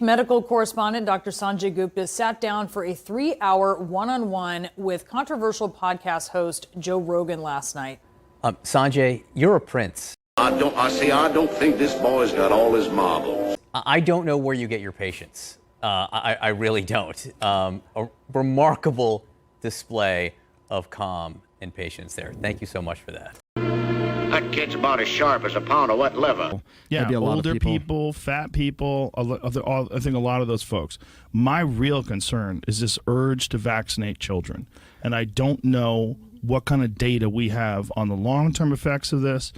medical correspondent Dr. Sanjay Gupta sat down for a 3-hour one-on-one with controversial podcast host Joe Rogan last night. Sanjay, you're a prince. I don't think this boy's got all his marbles. I don't know where you get your patience. I really don't. A remarkable display of calm and patience there. Thank you so much for that. That kid's about as sharp as a pound of wet liver. Yeah, older people, fat people, I think a lot of those folks. My real concern is this urge to vaccinate children. And I don't know what kind of data we have on the long-term effects of this.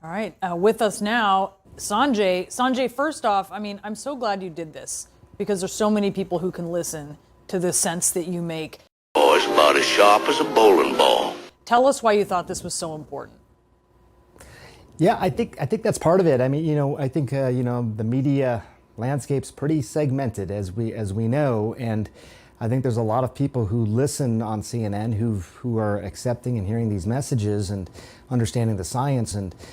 All right, with us now, Sanjay. Sanjay, first off, I mean, I'm so glad you did this because there's so many people who can listen to the sense that you make. Boy's about as sharp as a bowling ball. Tell us why you thought this was so important. Yeah, I think that's part of it. I mean, I think the media landscape's pretty segmented, as we know, and I think there's a lot of people who listen on CNN who are accepting and hearing these messages and understanding the science.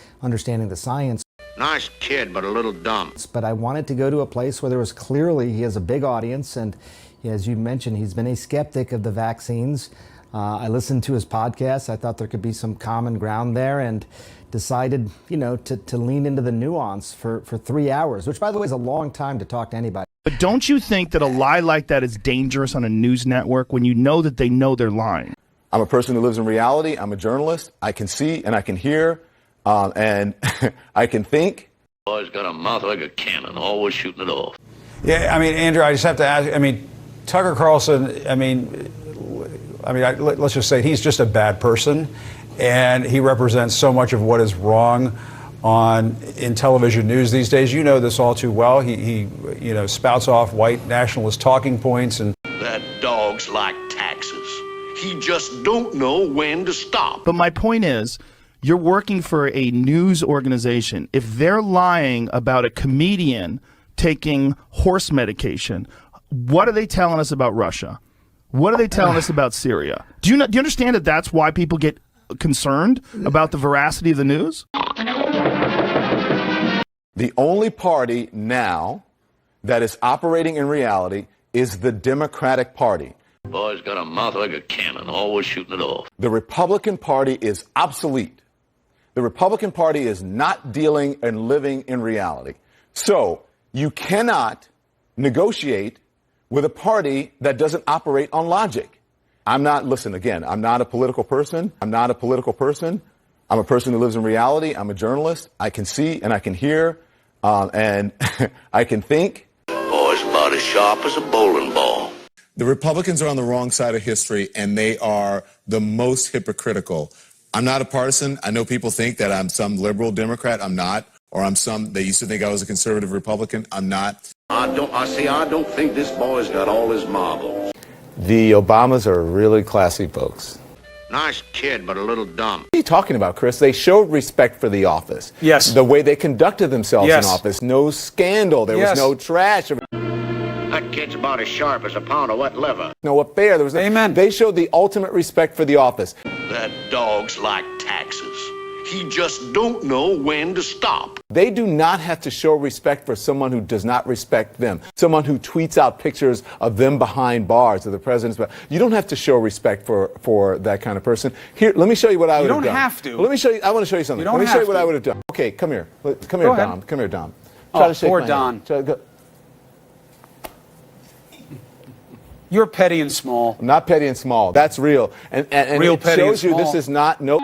Nice kid, but a little dumb. But I wanted to go to a place where there was clearly, he has a big audience, and as you mentioned, he's been a skeptic of the vaccines. I listened to his podcast. I thought there could be some common ground there and decided, to lean into the nuance for 3 hours, which, by the way, is a long time to talk to anybody. But don't you think that a lie like that is dangerous on a news network when you know that they know they're lying? I'm a person who lives in reality. I'm a journalist. I can see and I can hear and I can think. Boy's got a mouth like a cannon, always shooting it off. Yeah, I mean, Andrew, I just have to ask, Tucker Carlson, let's just say he's just a bad person, and he represents so much of what is wrong in television news these days. You know this all too well. He spouts off white nationalist talking points, and That dog's like taxes. He just don't know when to stop. But my point is, you're working for a news organization. If they're lying about a comedian taking horse medication, what are they telling us about Russia? What are they telling us about Syria? Do you understand that that's why people get concerned about the veracity of the news? The only party now that is operating in reality is the Democratic Party. Boy's got a mouth like a cannon, always shooting it off. The Republican Party is obsolete. The Republican Party is not dealing and living in reality. So you cannot negotiate with a party that doesn't operate on logic. I'm not a political person. I'm a person who lives in reality. I'm a journalist. I can see and I can hear and I can think. Boy's about as sharp as a bowling ball. The Republicans are on the wrong side of history, and they are the most hypocritical. I'm not a partisan. I know people think that I'm some liberal Democrat. I'm not. Or they used to think I was a conservative Republican. I'm not. I don't think this boy's got all his marbles. The Obamas are really classy folks. Nice kid, but a little dumb. What are you talking about, Chris? They showed respect for the office. Yes. The way they conducted themselves Yes. in office. No scandal. There was no trash. That kid's about as sharp as a pound of wet liver. No affair. There was Amen. They showed the ultimate respect for the office. That dog's like taxes. He just don't know when to stop. They do not have to show respect for someone who does not respect them. Someone who tweets out pictures of them behind bars of the president's. You don't have to show respect for that kind of person. Here, let me show you what I would have done. You don't have to. Well, let me show you. I want to show you something. Let me show you what I would have done. Okay, come here. Come here, ahead. Dom. Come here, Dom. Oh, to shake poor my Don. hand. Try to go. you're petty and small. I'm not petty and small. That's real. And Real it petty and shows you small. this is not no.